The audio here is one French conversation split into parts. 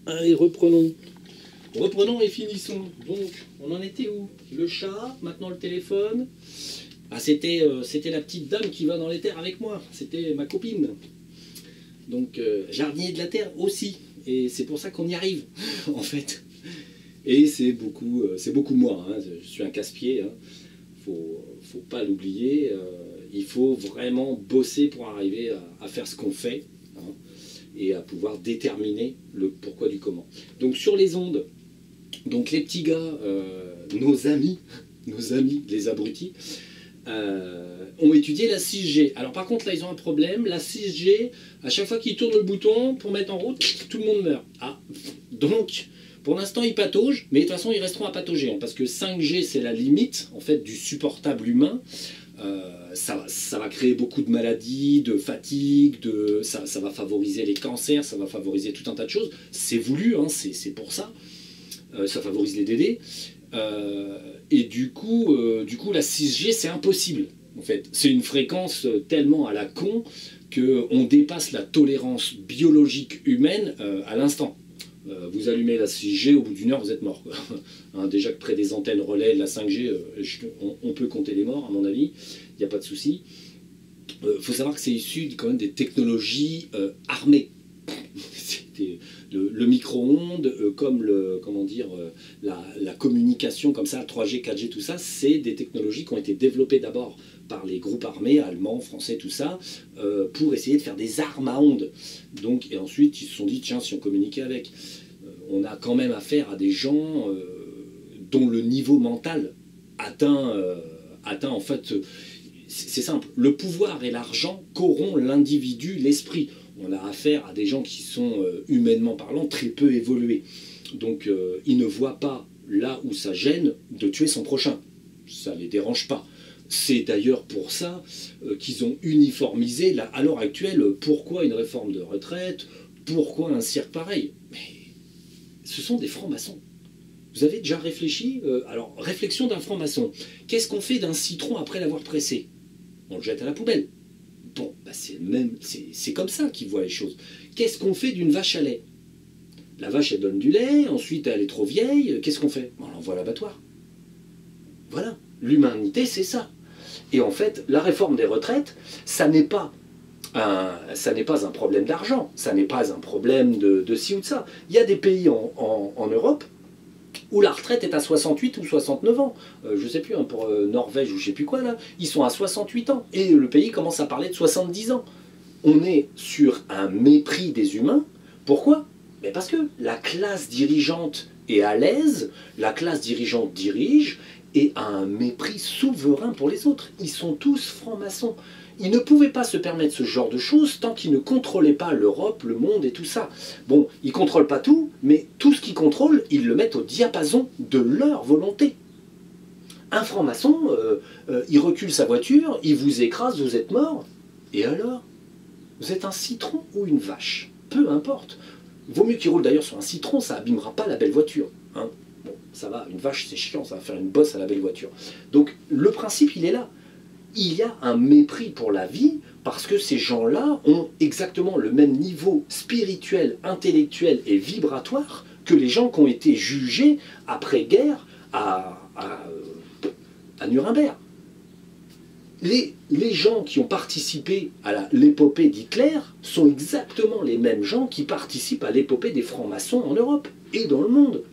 Allez, reprenons. Reprenons et finissons. Donc, on en était où? Le chat, maintenant le téléphone. Ah, c'était la petite dame qui va dans les terres avec moi. C'était ma copine. Donc, jardinier de la terre aussi. Et c'est pour ça qu'on y arrive, en fait. Et c'est beaucoup moi. Hein. Je suis un casse-pied. Hein. Faut pas l'oublier. Il faut vraiment bosser pour arriver à faire ce qu'on fait. Hein, et à pouvoir déterminer le pourquoi du comment. Donc sur les ondes, donc les petits gars, nos amis, les abrutis, ont étudié la 6G. Alors par contre là ils ont un problème, la 6G, à chaque fois qu'ils tournent le bouton pour mettre en route, tout le monde meurt. Ah, donc pour l'instant ils pataugent, mais de toute façon ils resteront à patauger, hein, parce que 5G c'est la limite en fait du supportable humain. Ça va créer beaucoup de maladies, de fatigue, ça va favoriser les cancers, ça va favoriser tout un tas de choses. C'est voulu, hein, c'est pour ça. Ça favorise les DD. Et du coup, la 6G, c'est impossible. En fait, c'est une fréquence tellement à la con qu'on dépasse la tolérance biologique humaine à l'instant. Vous allumez la 6G, au bout d'une heure, vous êtes mort. Hein, déjà que près des antennes relais de la 5G, on peut compter les morts, à mon avis. Il n'y a pas de souci. Faut savoir que c'est issu quand même des technologies armées. Le micro-ondes, comme la communication comme ça, 3G, 4G, tout ça, c'est des technologies qui ont été développées d'abord par les groupes armés, allemands, français, tout ça, pour essayer de faire des armes à ondes. Donc, et ensuite, ils se sont dit, tiens, si on communiquait avec, on a quand même affaire à des gens dont le niveau mental atteint en fait, c'est simple, le pouvoir et l'argent corrompent l'individu, l'esprit. On a affaire à des gens qui sont, humainement parlant, très peu évolués. Donc, ils ne voient pas, là où ça gêne, de tuer son prochain. Ça ne les dérange pas. C'est d'ailleurs pour ça qu'ils ont uniformisé, à l'heure actuelle, pourquoi une réforme de retraite, pourquoi un cirque pareil. Mais ce sont des francs-maçons. Vous avez déjà réfléchi alors, réflexion d'un franc-maçon. Qu'est-ce qu'on fait d'un citron après l'avoir pressé? On le jette à la poubelle. Bon, bah c'est comme ça qu'ils voient les choses. Qu'est-ce qu'on fait d'une vache à lait? La vache, elle donne du lait, ensuite elle est trop vieille, qu'est-ce qu'on fait? On l'envoie à l'abattoir. Voilà, l'humanité, c'est ça. Et en fait, la réforme des retraites, ça n'est pas un problème d'argent, ça n'est pas un problème de ci ou de ça. Il y a des pays en Europe où la retraite est à 68 ou 69 ans. Je ne sais plus, hein, pour Norvège ou je ne sais plus quoi, là, ils sont à 68 ans. Et le pays commence à parler de 70 ans. On est sur un mépris des humains. Pourquoi? Mais parce que la classe dirigeante est à l'aise, la classe dirigeante dirige et a un mépris souverain pour les autres. Ils sont tous francs-maçons. Ils ne pouvaient pas se permettre ce genre de choses tant qu'ils ne contrôlaient pas l'Europe, le monde et tout ça. Bon, ils ne contrôlent pas tout, mais tout ce qu'ils contrôlent, ils le mettent au diapason de leur volonté. Un franc-maçon, il recule sa voiture, il vous écrase, vous êtes mort. Et alors? Vous êtes un citron ou une vache? Peu importe. Vaut mieux qu'il roule d'ailleurs sur un citron, ça abîmera pas la belle voiture. Hein, bon, ça va, une vache c'est chiant, ça va faire une bosse à la belle voiture. Donc le principe, il est là. Il y a un mépris pour la vie parce que ces gens-là ont exactement le même niveau spirituel, intellectuel et vibratoire que les gens qui ont été jugés après-guerre à Nuremberg. Les gens qui ont participé à l'épopée d'Hitler sont exactement les mêmes gens qui participent à l'épopée des francs-maçons en Europe et dans le monde.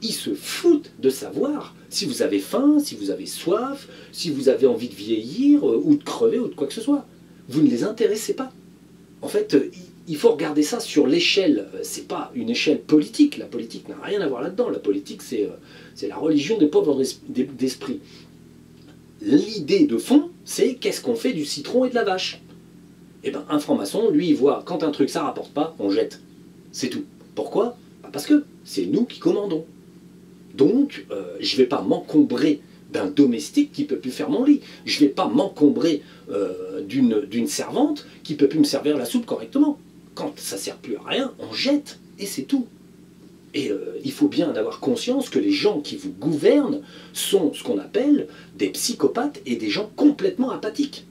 Ils se foutent de savoir si vous avez faim, si vous avez soif, si vous avez envie de vieillir ou de crever ou de quoi que ce soit. Vous ne les intéressez pas. En fait, il faut regarder ça sur l'échelle. C'est pas une échelle politique. La politique n'a rien à voir là-dedans. La politique, c'est la religion des pauvres d'esprit. L'idée de fond, c'est qu'est-ce qu'on fait du citron et de la vache? Eh bien, un franc-maçon, lui, il voit quand un truc ça rapporte pas, on jette. C'est tout. Pourquoi? Parce que c'est nous qui commandons. Donc, je ne vais pas m'encombrer d'un domestique qui ne peut plus faire mon lit. Je ne vais pas m'encombrer d'une servante qui ne peut plus me servir la soupe correctement. Quand ça ne sert plus à rien, on jette. Et c'est tout. Et il faut bien avoir conscience que les gens qui vous gouvernent sont ce qu'on appelle des psychopathes et des gens complètement apathiques.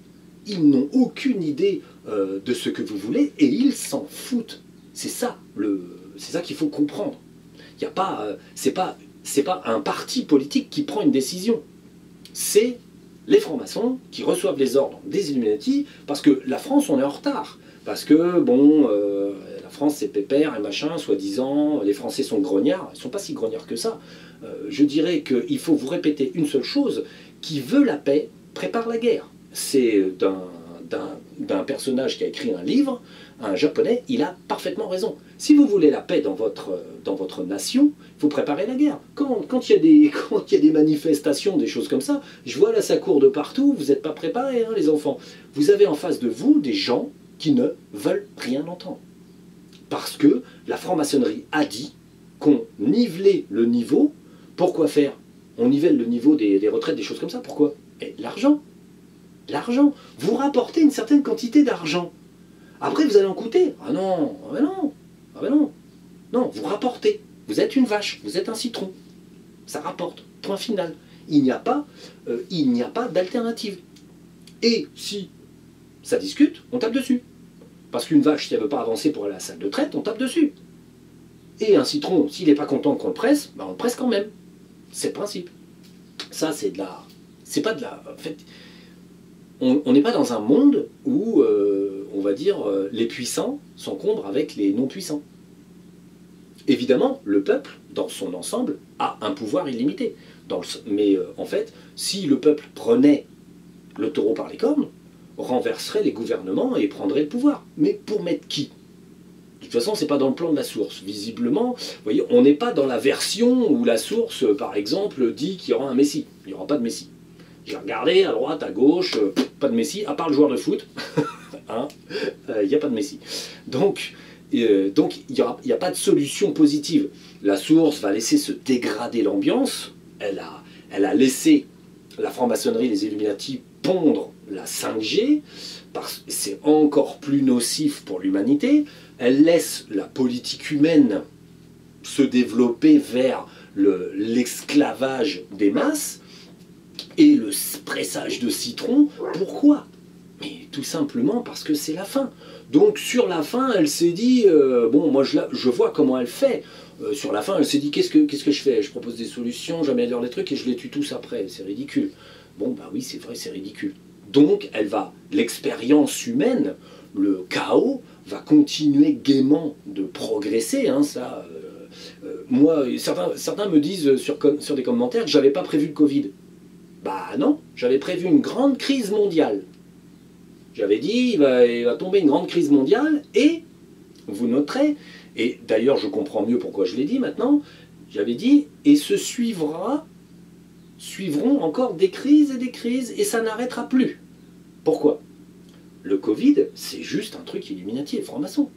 Ils n'ont aucune idée de ce que vous voulez et ils s'en foutent. C'est ça c'est ça qu'il faut comprendre. Il y a pas, c'est pas un parti politique qui prend une décision. C'est les francs-maçons qui reçoivent les ordres des Illuminati, parce que la France, on est en retard. Parce que, bon, la France, c'est pépère et machin, soi-disant, les Français sont grognards. Ils ne sont pas si grognards que ça. Je dirais qu'il faut vous répéter une seule chose: qui veut la paix prépare la guerre. C'est d'un personnage qui a écrit un livre, un japonais, il a parfaitement raison. Si vous voulez la paix dans votre nation, il faut préparer la guerre. Quand il y a des manifestations, des choses comme ça, je vois là ça court de partout, vous n'êtes pas préparés, hein, les enfants. Vous avez en face de vous des gens qui ne veulent rien entendre. Parce que la franc-maçonnerie a dit qu'on nivelait le niveau. Pourquoi faire? On nivelle le niveau des retraites, des choses comme ça. Pourquoi? Et l'argent. L'argent. Vous rapportez une certaine quantité d'argent. Après, vous allez en coûter. Ah non, ah ben non, ah ben non. Non, vous rapportez. Vous êtes une vache, vous êtes un citron. Ça rapporte. Point final. Il n'y a pas d'alternative. Et si ça discute, on tape dessus. Parce qu'une vache, si elle ne veut pas avancer pour aller à la salle de traite, on tape dessus. Et un citron, s'il n'est pas content qu'on le presse, ben on le presse quand même. C'est le principe. Ça, c'est de la... C'est pas de la... En fait, on n'est pas dans un monde où, on va dire, les puissants s'encombrent avec les non-puissants. Évidemment, le peuple, dans son ensemble, a un pouvoir illimité. Mais en fait, si le peuple prenait le taureau par les cornes, renverserait les gouvernements et prendrait le pouvoir. Mais pour mettre qui? De toute façon, c'est pas dans le plan de la source. Visiblement, vous voyez, on n'est pas dans la version où la source, par exemple, dit qu'il y aura un messie. Il n'y aura pas de messie. J'ai regardé à droite, à gauche, pas de messie, à part le joueur de foot. Hein, il n'y a pas de messie. Donc il n'y a pas de solution positive. La source va laisser se dégrader l'ambiance. Elle a laissé la franc-maçonnerie, les Illuminati, pondre la 5G, parce que c'est encore plus nocif pour l'humanité. Elle laisse la politique humaine se développer vers l'esclavage des masses et le pressage de citron. Pourquoi? Mais tout simplement parce que c'est la fin. Donc sur la fin, elle s'est dit, bon, moi je vois comment elle fait. Sur la fin, elle s'est dit, qu'est-ce que je fais? Je propose des solutions, j'améliore des trucs et je les tue tous après. C'est ridicule. Bon, bah oui, c'est vrai, c'est ridicule. Donc l'expérience humaine, le chaos, va continuer gaiement de progresser. Hein, ça, moi, certains me disent sur des commentaires que j'avais pas prévu le Covid. Bah non, j'avais prévu une grande crise mondiale. J'avais dit, il va tomber une grande crise mondiale, et vous noterez, et d'ailleurs je comprends mieux pourquoi je l'ai dit maintenant, j'avais dit, et suivront encore des crises, et ça n'arrêtera plus. Pourquoi? Le Covid, c'est juste un truc Illuminati et franc-maçon.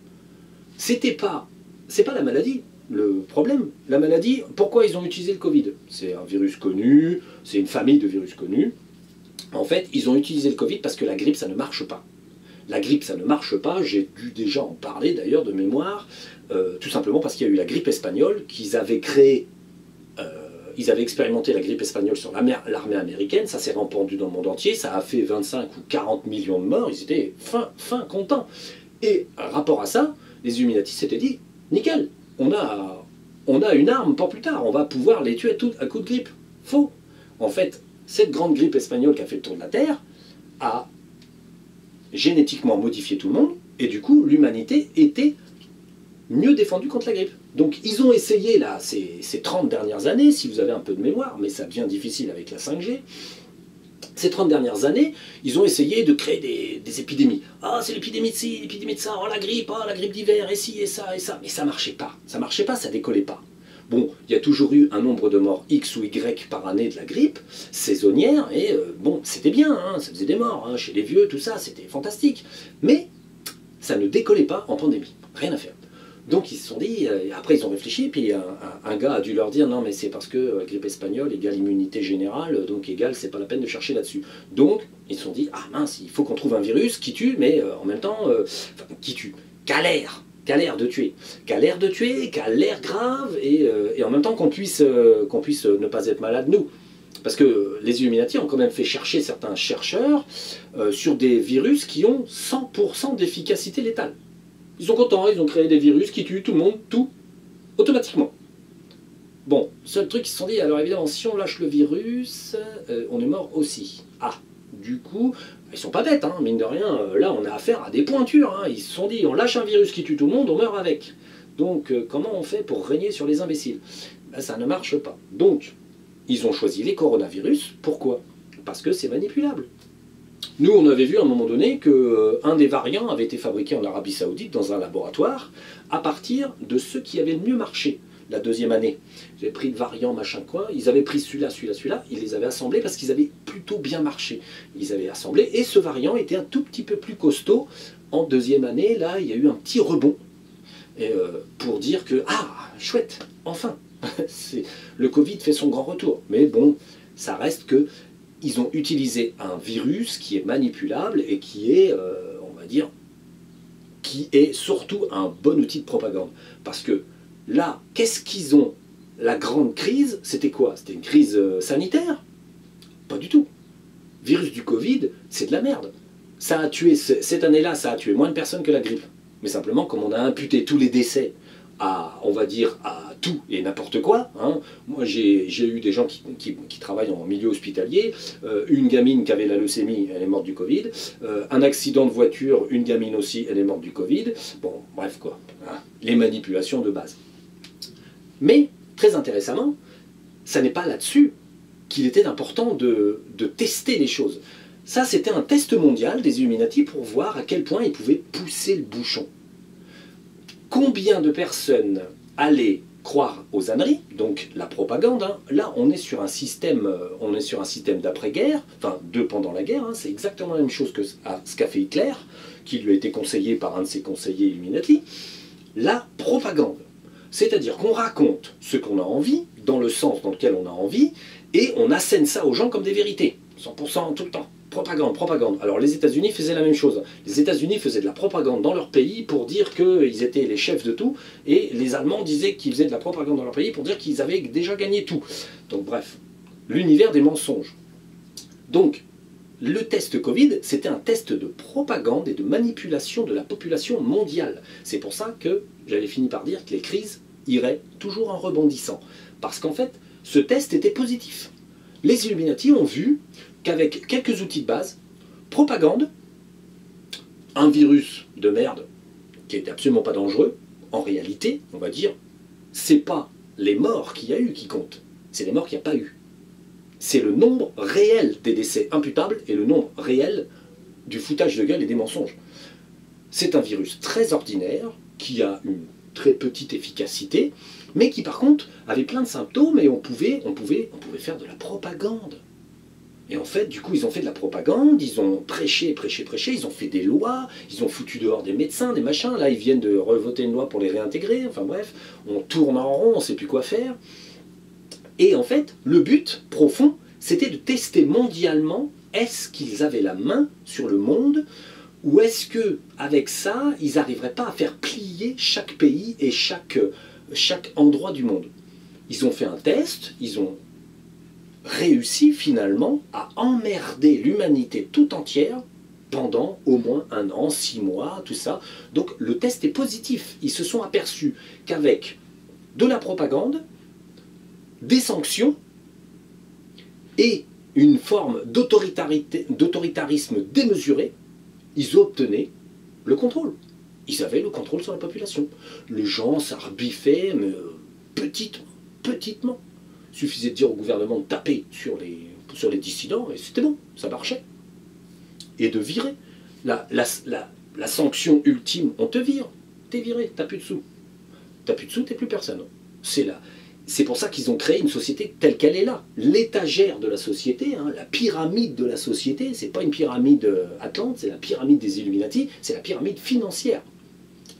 C'est pas la maladie. Le problème, la maladie, pourquoi ils ont utilisé le Covid? C'est un virus connu, c'est une famille de virus connus. En fait, ils ont utilisé le Covid parce que la grippe, ça ne marche pas. La grippe, ça ne marche pas, j'ai dû déjà en parler d'ailleurs de mémoire, tout simplement parce qu'il y a eu la grippe espagnole, qu'ils avaient créé, ils avaient expérimenté la grippe espagnole sur l'armée américaine, ça s'est répandu dans le monde entier, ça a fait 25 ou 40 millions de morts, ils étaient fin contents. Et rapport à ça, les Illuminati s'étaient dit, nickel, on a une arme pour plus tard, on va pouvoir les tuer à coup de grippe. Faux. En fait, cette grande grippe espagnole qui a fait le tour de la Terre a génétiquement modifié tout le monde, et du coup, l'humanité était mieux défendue contre la grippe. Donc ils ont essayé, là, ces 30 dernières années, si vous avez un peu de mémoire, mais ça devient difficile avec la 5G, ces 30 dernières années, ils ont essayé de créer des épidémies. Ah, c'est l'épidémie de ci, l'épidémie de ça, oh la grippe d'hiver, et ci, et ça, et ça. Mais ça marchait pas, ça décollait pas. Bon, il y a toujours eu un nombre de morts X ou Y par année de la grippe, saisonnière, et bon, c'était bien, hein, ça faisait des morts, hein, chez les vieux, tout ça, c'était fantastique. Mais ça ne décollait pas en pandémie, rien à faire. Donc ils se sont dit, après ils ont réfléchi, puis un gars a dû leur dire, non mais c'est parce que grippe espagnole égale immunité générale, donc égale, c'est pas la peine de chercher là-dessus. Donc ils se sont dit, ah mince, il faut qu'on trouve un virus qui tue, mais en même temps, qui tue, qu'a l'air de tuer, qu'a l'air grave, et en même temps qu'on puisse ne pas être malade nous. Parce que les Illuminati ont quand même fait chercher certains chercheurs sur des virus qui ont 100% d'efficacité létale. Ils sont contents, ils ont créé des virus qui tuent tout le monde, tout. automatiquement. Bon, seul truc, ils se sont dit, alors évidemment, si on lâche le virus, on est mort aussi. Ah, du coup, ils sont pas bêtes, hein, mine de rien, là on a affaire à des pointures, hein. Ils se sont dit, on lâche un virus qui tue tout le monde, on meurt avec. Donc comment on fait pour régner sur les imbéciles? Ben, ça ne marche pas. Donc, ils ont choisi les coronavirus, pourquoi? Parce que c'est manipulable. Nous, on avait vu à un moment donné qu'un des variants avait été fabriqué en Arabie Saoudite dans un laboratoire à partir de ceux qui avaient le mieux marché la deuxième année. Ils avaient pris le variant machin quoi, ils avaient pris celui-là, celui-là, celui-là, ils les avaient assemblés parce qu'ils avaient plutôt bien marché. Ils avaient assemblé et ce variant était un tout petit peu plus costaud. En deuxième année, là, il y a eu un petit rebond pour dire que, ah, chouette, enfin, le Covid fait son grand retour. Mais bon, ça reste que ils ont utilisé un virus qui est manipulable et qui est, on va dire, qui est surtout un bon outil de propagande. Parce que là, qu'est-ce qu'ils ont? La grande crise, c'était quoi? C'était une crise sanitaire? Pas du tout. Virus du Covid, c'est de la merde. Ça a tué, cette année-là, ça a tué moins de personnes que la grippe. Mais simplement, comme on a imputé tous les décès à, on va dire, à tout et n'importe quoi. Hein. Moi, j'ai eu des gens qui travaillent en milieu hospitalier. Une gamine qui avait la leucémie, elle est morte du Covid. Un accident de voiture, une gamine aussi, elle est morte du Covid. Bon, bref, quoi. Hein. Les manipulations de base. Mais, très intéressamment, ça n'est pas là-dessus qu'il était important de tester les choses. Ça, c'était un test mondial des Illuminati pour voir à quel point ils pouvaient pousser le bouchon. Combien de personnes allaient croire aux âneries, donc la propagande, hein. Là on est sur un système, d'après-guerre, enfin de pendant la guerre, hein. C'est exactement la même chose que ce qu'a fait Hitler, qui lui a été conseillé par un de ses conseillers Illuminati. La propagande, c'est-à-dire qu'on raconte ce qu'on a envie, dans le sens dans lequel on a envie, et on assène ça aux gens comme des vérités, 100% tout le temps. Propagande, propagande. Alors les États-Unis faisaient la même chose. Les États-Unis faisaient de la propagande dans leur pays pour dire qu'ils étaient les chefs de tout, et les Allemands disaient qu'ils faisaient de la propagande dans leur pays pour dire qu'ils avaient déjà gagné tout. Donc bref, l'univers des mensonges. Donc, le test Covid, c'était un test de propagande et de manipulation de la population mondiale. C'est pour ça que j'avais fini par dire que les crises iraient toujours en rebondissant. Parce qu'en fait, ce test était positif. Les Illuminati ont vu qu'avec quelques outils de base, propagande, un virus de merde qui n'était absolument pas dangereux, en réalité, on va dire, c'est pas les morts qu'il y a eu qui comptent, c'est les morts qu'il n'y a pas eu. C'est le nombre réel des décès imputables et le nombre réel du foutage de gueule et des mensonges. C'est un virus très ordinaire, qui a une très petite efficacité, mais qui par contre avait plein de symptômes et on pouvait faire de la propagande. Et en fait, du coup, ils ont fait de la propagande, ils ont prêché, ils ont fait des lois, ils ont foutu dehors des médecins, des machins. Là, ils viennent de revoter une loi pour les réintégrer. Enfin bref, on tourne en rond, on ne sait plus quoi faire. Et en fait, le but profond, c'était de tester mondialement, est-ce qu'ils avaient la main sur le monde, ou est-ce que avec ça, ils n'arriveraient pas à faire plier chaque pays et chaque endroit du monde. Ils ont fait un test, ils ont réussi finalement à emmerder l'humanité tout entière pendant au moins 1 an, 6 mois, tout ça. Donc le test est positif. Ils se sont aperçus qu'avec de la propagande, des sanctions et une forme d'autoritarisme démesuré, ils obtenaient le contrôle. Ils avaient le contrôle sur la population. Les gens s'arbiffaient, mais petitement. Il suffisait de dire au gouvernement de taper sur les dissidents, et c'était bon, ça marchait. Et de virer. La sanction ultime, on te vire. T'es viré, t'as plus de sous. T'as plus de sous, t'es plus personne. C'est pour ça qu'ils ont créé une société telle qu'elle est là. L'étagère de la société, hein, la pyramide de la société, c'est pas une pyramide Atlante, c'est la pyramide des Illuminati, c'est la pyramide financière.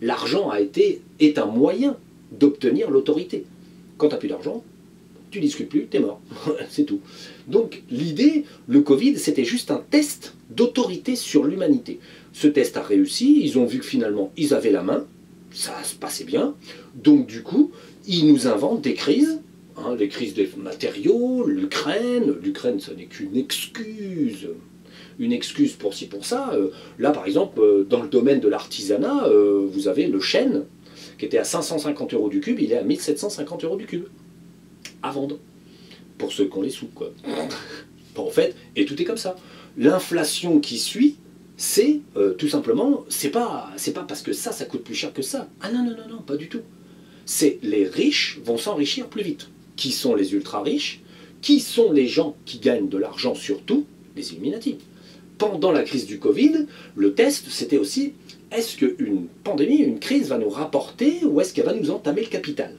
L'argent est un moyen d'obtenir l'autorité. Quand tu n'as plus d'argent, tu discutes plus, tu es mort. C'est tout. Donc l'idée, le Covid, c'était juste un test d'autorité sur l'humanité. Ce test a réussi, ils ont vu que finalement, ils avaient la main, ça se passait bien. Donc du coup, ils nous inventent des crises, hein, les crises des matériaux, l'Ukraine, ça n'est qu'une excuse. Une excuse pour ci, pour ça. Là, par exemple, dans le domaine de l'artisanat, vous avez le chêne, qui était à 550 € du cube, il est à 1750 € du cube. À vendre. Pour ceux qui ont les sous, quoi. Bon, en fait, et tout est comme ça. L'inflation qui suit, c'est tout simplement, c'est pas parce que ça coûte plus cher que ça. Ah non, non, non, non, pas du tout. C'est les riches vont s'enrichir plus vite. Qui sont les ultra riches? Qui sont les gens qui gagnent de l'argent surtout? Les Illuminati. Pendant la crise du Covid, le test, c'était aussi, est-ce qu'une pandémie, une crise va nous rapporter ou est-ce qu'elle va nous entamer le capital?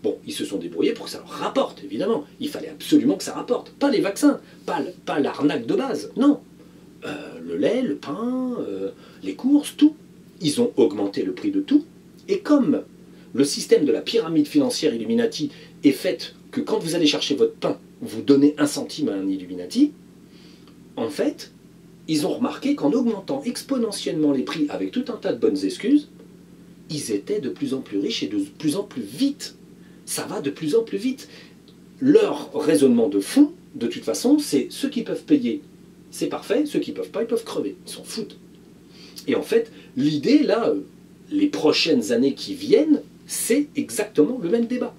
Bon, ils se sont débrouillés pour que ça leur rapporte, évidemment. Il fallait absolument que ça rapporte. Pas les vaccins, pas l'arnaque de base, non. Le lait, le pain, les courses, tout. Ils ont augmenté le prix de tout. Et comme le système de la pyramide financière Illuminati est fait que quand vous allez chercher votre pain, vous donnez 1 centime à un Illuminati, en fait, ils ont remarqué qu'en augmentant exponentiellement les prix avec tout un tas de bonnes excuses, ils étaient de plus en plus riches et de plus en plus vite. Ça va de plus en plus vite. Leur raisonnement de fond, de toute façon, c'est ceux qui peuvent payer, c'est parfait, ceux qui ne peuvent pas, ils peuvent crever. Ils s'en foutent. Et en fait, l'idée, là, les prochaines années qui viennent, c'est exactement le même débat.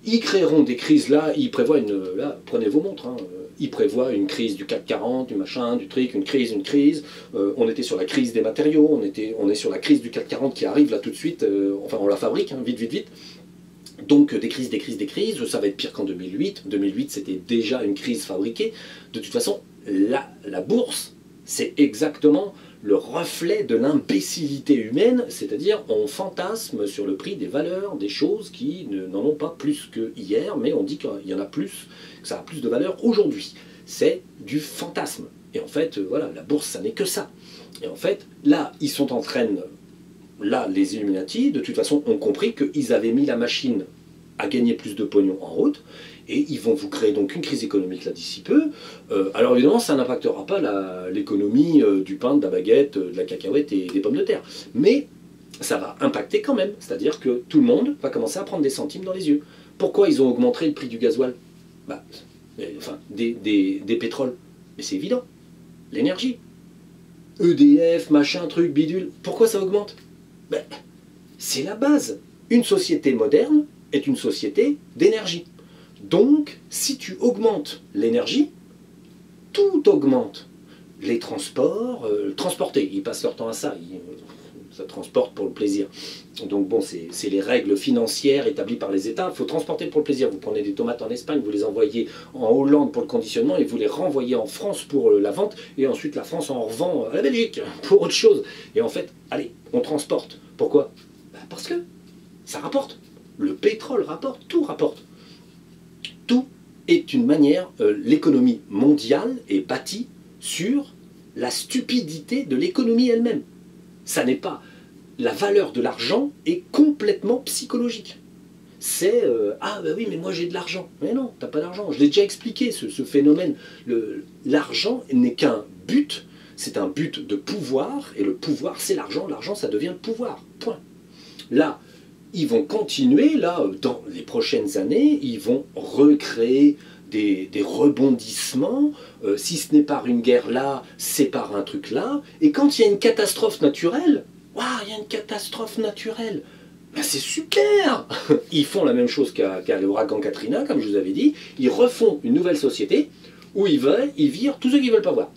Ils créeront des crises là, ils prévoient une... Là, prenez vos montres, hein, ils prévoient une crise du CAC 40, du machin, du truc, une crise. On était sur la crise des matériaux, on est sur la crise du CAC 40 qui arrive là tout de suite, enfin on la fabrique, hein, vite, vite, vite. Donc des crises, ça va être pire qu'en 2008. 2008, c'était déjà une crise fabriquée. De toute façon, la bourse, c'est exactement le reflet de l'imbécilité humaine, c'est-à-dire on fantasme sur le prix des valeurs, des choses qui n'en ont pas plus que hier, mais on dit qu'il y en a plus, que ça a plus de valeur aujourd'hui. C'est du fantasme. Et en fait, voilà, la bourse, ça n'est que ça. Et en fait, là, ils sont en train... Là, les Illuminati, de toute façon, ont compris qu'ils avaient mis la machine à gagner plus de pognon en route, et ils vont vous créer donc une crise économique là d'ici peu. Alors évidemment, ça n'impactera pas l'économie du pain, de la baguette, de la cacahuète et des pommes de terre. Mais ça va impacter quand même, c'est-à-dire que tout le monde va commencer à prendre des centimes dans les yeux. Pourquoi ils ont augmenté le prix du gasoil? Enfin, des pétroles. Mais c'est évident. L'énergie. EDF, machin, truc, bidule. Pourquoi ça augmente? C'est la base. Une société moderne est une société d'énergie. Donc, si tu augmentes l'énergie, tout augmente. Les transports, transporter, ils passent leur temps à ça, ça transporte pour le plaisir. Donc bon, c'est les règles financières établies par les États, il faut transporter pour le plaisir. Vous prenez des tomates en Espagne, vous les envoyez en Hollande pour le conditionnement et vous les renvoyez en France pour la vente, et ensuite la France en revend à la Belgique pour autre chose. Et en fait, allez, on transporte. Pourquoi? Parce que ça rapporte. Le pétrole rapporte, tout rapporte. Tout est une manière, l'économie mondiale est bâtie sur la stupidité de l'économie elle-même. Ça n'est pas... La valeur de l'argent est complètement psychologique. C'est ah ben oui, mais moi j'ai de l'argent. Mais non, t'as pas d'argent. Je l'ai déjà expliqué, ce phénomène. L'argent n'est qu'un but, c'est un but de pouvoir, et le pouvoir c'est l'argent. L'argent ça devient le pouvoir. Point. Là, ils vont continuer, là, dans les prochaines années, ils vont recréer des rebondissements, si ce n'est par une guerre là, c'est par un truc là, et quand il y a une catastrophe naturelle, waouh, il y a une catastrophe naturelle, ben c'est super. Ils font la même chose qu'à l'ouragan Katrina, comme je vous avais dit, ils refont une nouvelle société, où ils virent tous ceux qui ne veulent pas voir.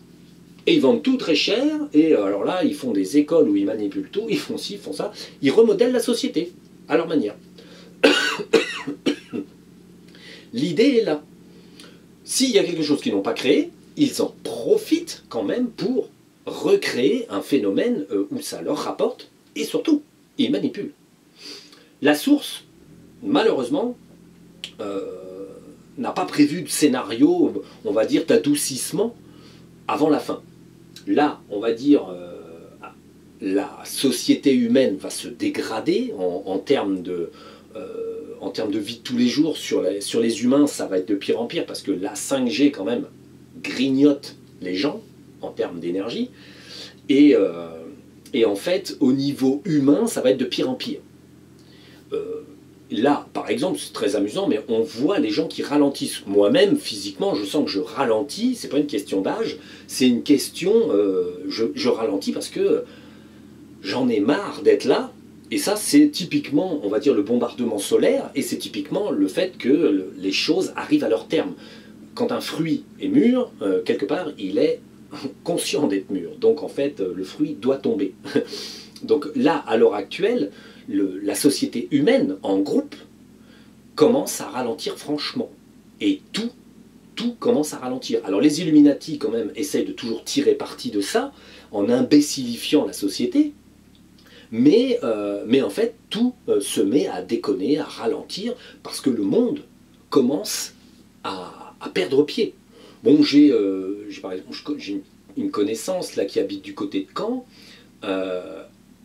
Et ils vendent tout très cher, et alors là, ils font des écoles où ils manipulent tout, ils font ci, ils font ça, ils remodèlent la société, à leur manière. L'idée est là. S'il y a quelque chose qu'ils n'ont pas créé, ils en profitent quand même pour recréer un phénomène où ça leur rapporte, et surtout, ils manipulent. La source, malheureusement, n'a pas prévu de scénario, on va dire, d'adoucissement avant la fin. Là, on va dire, la société humaine va se dégrader en termes de vie de tous les jours. Sur les humains, ça va être de pire en pire, parce que la 5G, quand même, grignote les gens en termes d'énergie. Et en fait, au niveau humain, ça va être de pire en pire. Là, par exemple, c'est très amusant, mais on voit les gens qui ralentissent. Moi-même, physiquement, je sens que je ralentis. C'est pas une question d'âge, c'est une question... je ralentis parce que j'en ai marre d'être là Et ça, c'est typiquement, on va dire, le bombardement solaire, et c'est typiquement le fait que les choses arrivent à leur terme. Quand un fruit est mûr, quelque part, il est conscient d'être mûr. Donc en fait, le fruit doit tomber. Donc là, à l'heure actuelle, la société humaine, en groupe, commence à ralentir franchement. Et tout commence à ralentir. Alors les Illuminati, quand même, essayent de toujours tirer parti de ça, en imbécilifiant la société, mais en fait, tout se met à déconner, à ralentir, parce que le monde commence à perdre pied. Bon, par exemple, j'ai une connaissance là, qui habite du côté de Caen.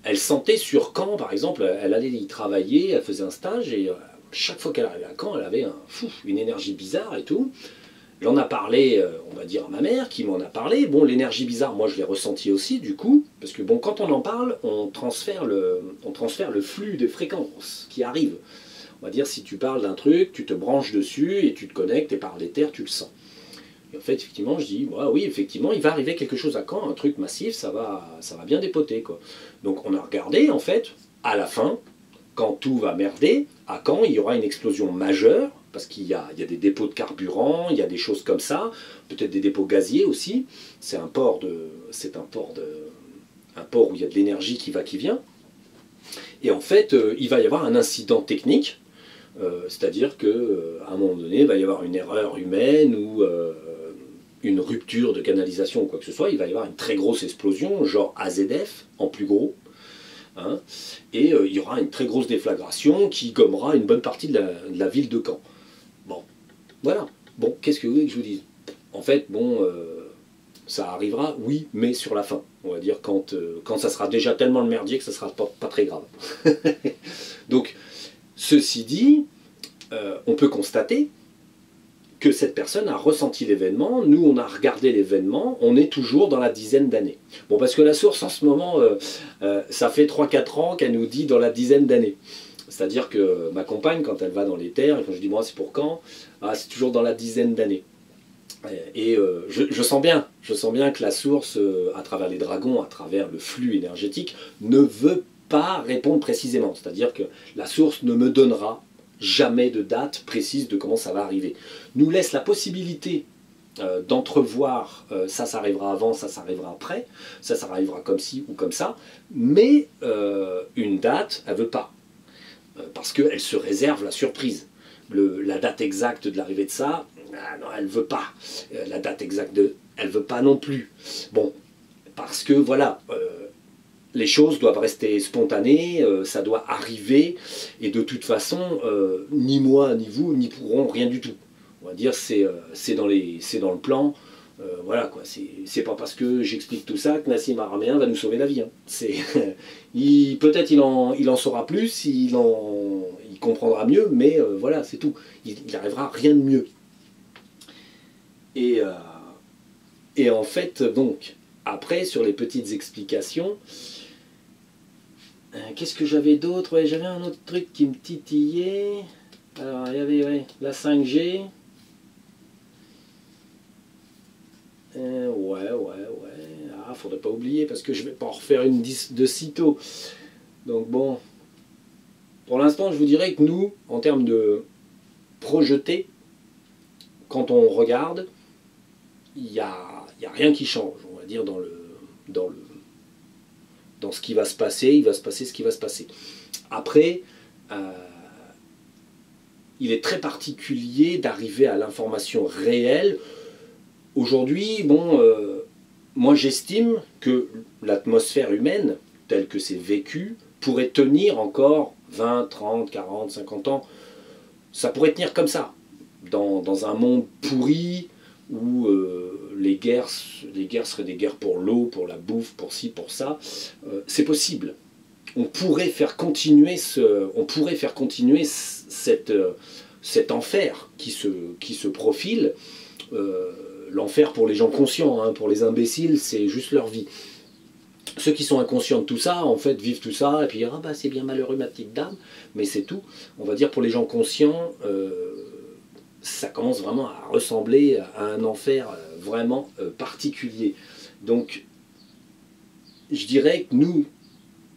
Elle sentait sur Caen, par exemple, elle allait y travailler, elle faisait un stage, et chaque fois qu'elle arrivait à Caen, elle avait une énergie bizarre et tout. J'en ai parlé, on va dire, à ma mère, qui m'en a parlé. Bon, l'énergie bizarre, moi, je l'ai ressentie aussi, du coup, parce que, bon, quand on en parle, on transfère le flux de fréquences qui arrive. On va dire, si tu parles d'un truc, tu te branches dessus, et tu te connectes, et par l'éther, tu le sens. Et en fait, effectivement, je dis, ouais, oui, effectivement, il va arriver quelque chose à Caen, un truc massif, ça va bien dépoter, quoi. Donc, on a regardé, en fait, à la fin, quand tout va merder, à Caen, il y aura une explosion majeure, parce qu'il y a des dépôts de carburant, il y a des choses comme ça, peut-être des dépôts gaziers aussi. C'est un port où il y a de l'énergie qui va, qui vient. Et en fait, il va y avoir un incident technique, c'est-à-dire qu'à un moment donné, il va y avoir une erreur humaine ou une rupture de canalisation ou quoi que ce soit. Il va y avoir une très grosse explosion, genre AZF, en plus gros. Hein, et il y aura une très grosse déflagration qui gommera une bonne partie de la ville de Caen. Bon, voilà. Bon, qu'est-ce que vous voulez que je vous dise? En fait, bon, ça arrivera, oui, mais sur la fin. On va dire quand ça sera déjà tellement le merdier que ça sera pas très grave. Donc, ceci dit, on peut constater que cette personne a ressenti l'événement, nous on a regardé l'événement, on est toujours dans la dizaine d'années. Bon, parce que la source en ce moment, ça fait 3-4 ans qu'elle nous dit dans la dizaine d'années. C'est-à-dire que ma compagne, quand elle va dans les terres, et quand je dis moi c'est pour quand, c'est toujours dans la dizaine d'années. Et je sens bien que la source, à travers les dragons, à travers le flux énergétique, ne veut pas répondre précisément. C'est-à-dire que la source ne me donnera jamais de date précise de comment ça va arriver. Nous laisse la possibilité d'entrevoir ça arrivera avant, ça arrivera après, ça arrivera comme ci ou comme ça, mais une date, elle ne veut pas, parce qu'elle se réserve la surprise. La date exacte de l'arrivée de ça, non, elle ne veut pas. La date exacte elle ne veut pas non plus. Bon, parce que voilà, les choses doivent rester spontanées, ça doit arriver, et de toute façon, ni moi, ni vous, n'y pourrons rien du tout. On va dire, c'est dans le plan, voilà quoi, c'est pas parce que j'explique tout ça que Nassim Araméen va nous sauver la vie. Hein. Peut-être il en saura plus, il comprendra mieux, mais voilà, c'est tout. Il n'arrivera rien de mieux. Et en fait, donc, après, sur les petites explications, qu'est-ce que j'avais d'autre? Ouais, j'avais un autre truc qui me titillait. Alors, il y avait la 5G. Ouais. Ah, faudrait pas oublier, parce que je vais pas en refaire une de sitôt. Donc bon, pour l'instant, je vous dirais que nous, en termes de projeté, quand on regarde, il n'y a rien qui change, on va dire, dans ce qui va se passer, il va se passer ce qui va se passer. Après, il est très particulier d'arriver à l'information réelle. Aujourd'hui, bon, moi j'estime que l'atmosphère humaine, telle que c'est vécu, pourrait tenir encore 20, 30, 40, 50 ans. Ça pourrait tenir comme ça, dans un monde pourri, où les guerres seraient des guerres pour l'eau, pour la bouffe, pour ci, pour ça. C'est possible. On pourrait faire continuer cet enfer qui se profile. L'enfer pour les gens conscients, hein, pour les imbéciles, c'est juste leur vie. Ceux qui sont inconscients de tout ça, en fait, vivent tout ça, et puis c'est bien malheureux ma petite dame, mais c'est tout. On va dire pour les gens conscients, ça commence vraiment à ressembler à un enfer vraiment particulier. Donc, je dirais que nous,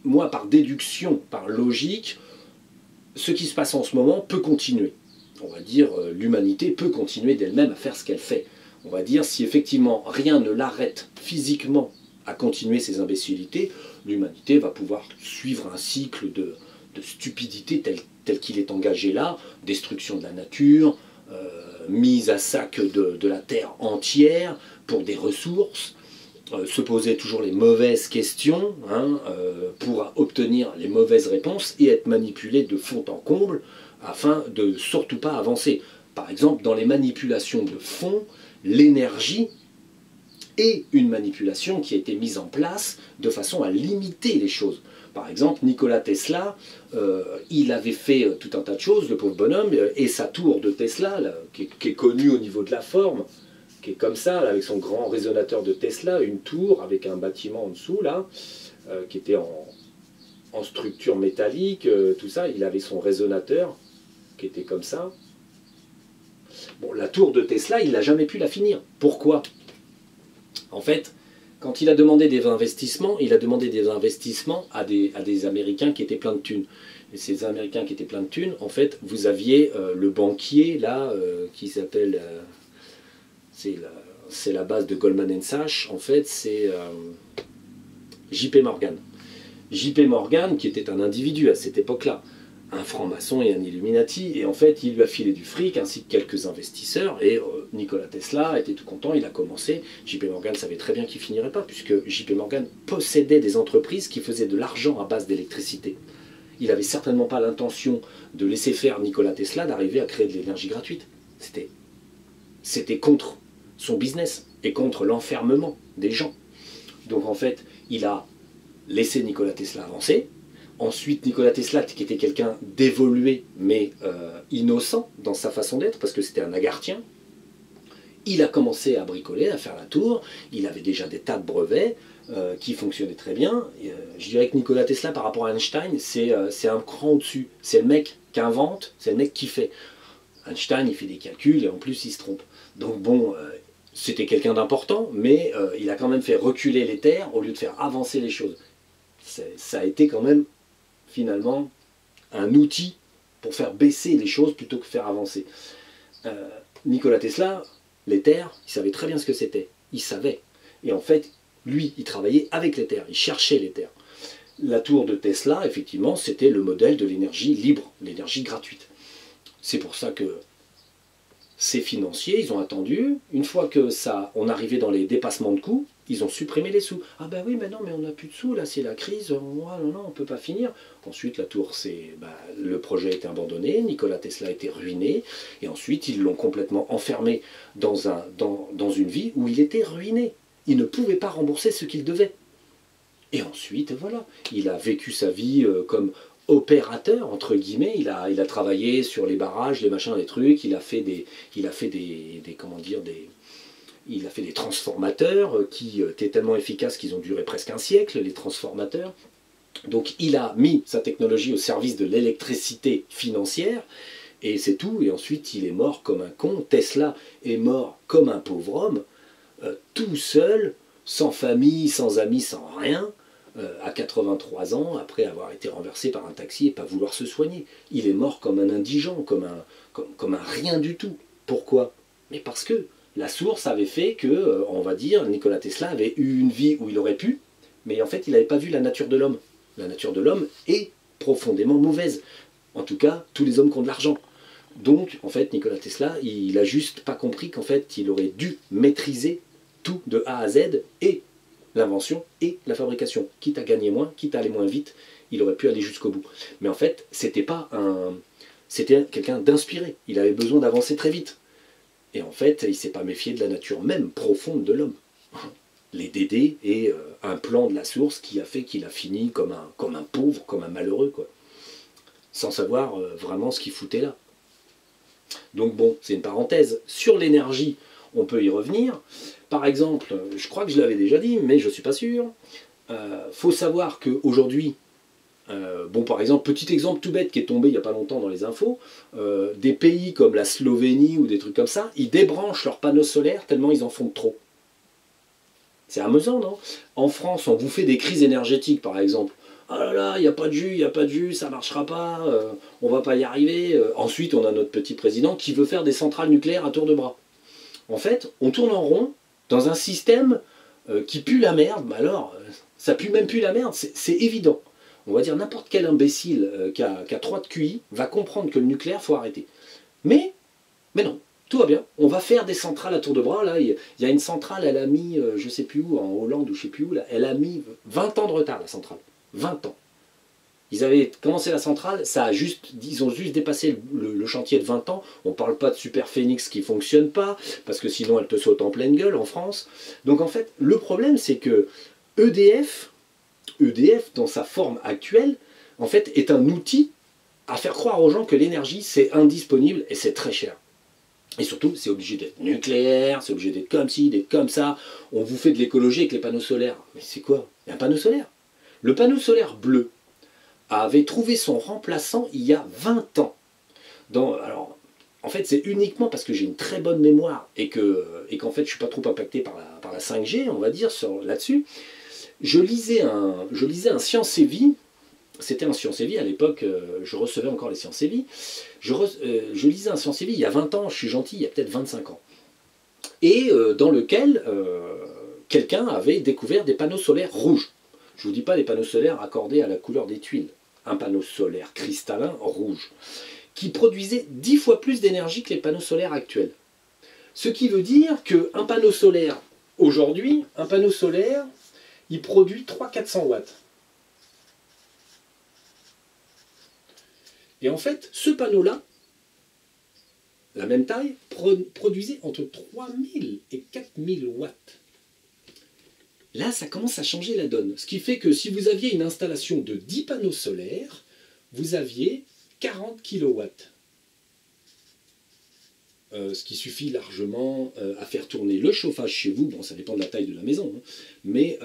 moi, par déduction, par logique, ce qui se passe en ce moment peut continuer. On va dire, l'humanité peut continuer d'elle-même à faire ce qu'elle fait. On va dire, si effectivement rien ne l'arrête physiquement à continuer ses imbécilités, l'humanité va pouvoir suivre un cycle de stupidité tel qu'il est engagé là, destruction de la nature, mise à sac de la terre entière pour des ressources, se poser toujours les mauvaises questions pour obtenir les mauvaises réponses et être manipulé de fond en comble afin de surtout pas avancer. Par exemple, dans les manipulations de fond, l'énergie est une manipulation qui a été mise en place de façon à limiter les choses. Par exemple, Nikola Tesla, il avait fait tout un tas de choses, le pauvre bonhomme, et sa tour de Tesla, là, qui est connue au niveau de la forme, qui est comme ça, là, avec son grand résonateur de Tesla, une tour avec un bâtiment en dessous, là, qui était en structure métallique, tout ça. Il avait son résonateur, qui était comme ça. Bon, la tour de Tesla, il n'a jamais pu la finir. Pourquoi? En fait, quand il a demandé des investissements, il a demandé des investissements à des Américains qui étaient pleins de thunes. Et ces Américains qui étaient pleins de thunes, en fait, vous aviez le banquier, là, qui s'appelle... c'est la base de Goldman Sachs, en fait, c'est JP Morgan. JP Morgan, qui était un individu à cette époque-là, un franc-maçon et un Illuminati, et en fait, il lui a filé du fric, ainsi que quelques investisseurs, et Nikola Tesla était tout content, il a commencé. JP Morgan savait très bien qu'il finirait pas, puisque JP Morgan possédait des entreprises qui faisaient de l'argent à base d'électricité. Il n'avait certainement pas l'intention de laisser faire Nikola Tesla d'arriver à créer de l'énergie gratuite. C'était contre son business et contre l'enfermement des gens. Donc en fait, il a laissé Nikola Tesla avancer. Ensuite, Nikola Tesla, qui était quelqu'un d'évolué, mais innocent dans sa façon d'être, parce que c'était un agarthien, il a commencé à bricoler, à faire la tour. Il avait déjà des tas de brevets qui fonctionnaient très bien. Je dirais que Nikola Tesla, par rapport à Einstein, c'est un cran au-dessus. C'est le mec qui invente, c'est le mec qui fait. Einstein, il fait des calculs et en plus, il se trompe. Donc bon, c'était quelqu'un d'important, mais il a quand même fait reculer les terres au lieu de faire avancer les choses. Ça a été quand même finalement un outil pour faire baisser les choses plutôt que faire avancer. Nikola Tesla, les terres, il savait très bien ce que c'était. Il savait. Et en fait, lui, il travaillait avec les terres, il cherchait les terres. La tour de Tesla, effectivement, c'était le modèle de l'énergie libre, l'énergie gratuite. C'est pour ça que ces financiers, ils ont attendu. Une fois que on arrivait dans les dépassements de coûts, ils ont supprimé les sous. Ah ben oui, mais non, mais on n'a plus de sous, là, c'est la crise, non, on ne peut pas finir. Ensuite, la tour, le projet a été abandonné, Nikola Tesla a été ruiné, et ensuite, ils l'ont complètement enfermé dans une vie où il était ruiné. Il ne pouvait pas rembourser ce qu'il devait. Et ensuite, voilà, il a vécu sa vie comme opérateur, entre guillemets. Il a travaillé sur les barrages, les machins, les trucs, il a fait des transformateurs qui étaient tellement efficaces qu'ils ont duré presque un siècle, les transformateurs. Donc il a mis sa technologie au service de l'électricité financière, et c'est tout. Et ensuite il est mort comme un con. Tesla est mort comme un pauvre homme, tout seul, sans famille, sans amis, sans rien, à 83 ans, après avoir été renversé par un taxi et pas vouloir se soigner. Il est mort comme un indigent, comme un rien du tout. Pourquoi? Mais parce que la source avait fait que, on va dire, Nikola Tesla avait eu une vie où il aurait pu, mais en fait, il n'avait pas vu la nature de l'homme. La nature de l'homme est profondément mauvaise. En tout cas, tous les hommes qui ont de l'argent. Donc, en fait, Nikola Tesla, il n'a juste pas compris qu'en fait, il aurait dû maîtriser tout de A à Z, et l'invention et la fabrication. Quitte à gagner moins, quitte à aller moins vite, il aurait pu aller jusqu'au bout. Mais en fait, c'était quelqu'un d'inspiré. Il avait besoin d'avancer très vite. Et en fait, il ne s'est pas méfié de la nature même profonde de l'homme. Les dédés et un plan de la source qui a fait qu'il a fini comme un pauvre, comme un malheureux, quoi. Sans savoir vraiment ce qu'il foutait là. Donc bon, c'est une parenthèse. Sur l'énergie, on peut y revenir. Par exemple, je crois que je l'avais déjà dit, mais je ne suis pas sûr. Faut savoir qu'aujourd'hui, bon, par exemple, petit exemple tout bête qui est tombé il n'y a pas longtemps dans les infos, des pays comme la Slovénie ou des trucs comme ça, ils débranchent leurs panneaux solaires tellement ils en font trop. C'est amusant, non? En France, on vous fait des crises énergétiques, par exemple. ah là là, il n'y a pas de jus, il n'y a pas de jus, ça ne marchera pas, on va pas y arriver. Ensuite, on a notre petit président qui veut faire des centrales nucléaires à tour de bras. En fait, on tourne en rond dans un système qui pue la merde, mais alors, ça pue même plus la merde, c'est évident. On va dire n'importe quel imbécile qui a 3 de QI va comprendre que le nucléaire, faut arrêter. Mais non, tout va bien. On va faire des centrales à tour de bras. Là, il y a une centrale, elle a mis, je sais plus où, en Hollande ou je sais plus où, là, elle a mis 20 ans de retard, la centrale. 20 ans. Ils avaient commencé la centrale, ils ont juste dépassé le chantier de 20 ans. On ne parle pas de Super Phoenix qui ne fonctionne pas, parce que sinon elle te saute en pleine gueule en France. Donc en fait, le problème c'est que EDF dans sa forme actuelle, en fait, est un outil à faire croire aux gens que l'énergie c'est indisponible et c'est très cher. Et surtout, c'est obligé d'être nucléaire, c'est obligé d'être comme ci, d'être comme ça. On vous fait de l'écologie avec les panneaux solaires. Mais c'est quoi? Il y a un panneau solaire. Le panneau solaire bleu avait trouvé son remplaçant il y a 20 ans. Alors, en fait, c'est uniquement parce que j'ai une très bonne mémoire et qu'en fait, je ne suis pas trop impacté par la 5G, on va dire, là-dessus. Je lisais un Science et Vie. C'était un Science et Vie à l'époque, je recevais encore les Sciences et Vie. Je lisais un Science et Vie il y a 20 ans, je suis gentil, il y a peut-être 25 ans. Et dans lequel quelqu'un avait découvert des panneaux solaires rouges. Je ne vous dis pas des panneaux solaires accordés à la couleur des tuiles. Un panneau solaire cristallin rouge, qui produisait 10 fois plus d'énergie que les panneaux solaires actuels. Ce qui veut dire qu'un panneau solaire, aujourd'hui, un panneau solaire, il produit 300-400 watts. Et en fait, ce panneau-là, la même taille, produisait entre 3000 et 4000 watts. Là, ça commence à changer la donne. Ce qui fait que si vous aviez une installation de 10 panneaux solaires, vous aviez 40 kilowatts. Ce qui suffit largement à faire tourner le chauffage chez vous. Bon, ça dépend de la taille de la maison, hein, mais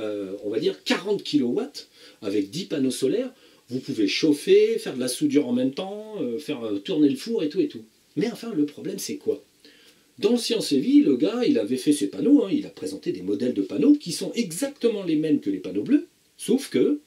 on va dire 40 kilowatts avec 10 panneaux solaires. Vous pouvez chauffer, faire de la soudure en même temps, faire tourner le four et tout et tout. Mais enfin, le problème, c'est quoi? Dans Science et Vie, le gars, il avait fait ses panneaux, hein, il a présenté des modèles de panneaux qui sont exactement les mêmes que les panneaux bleus, sauf que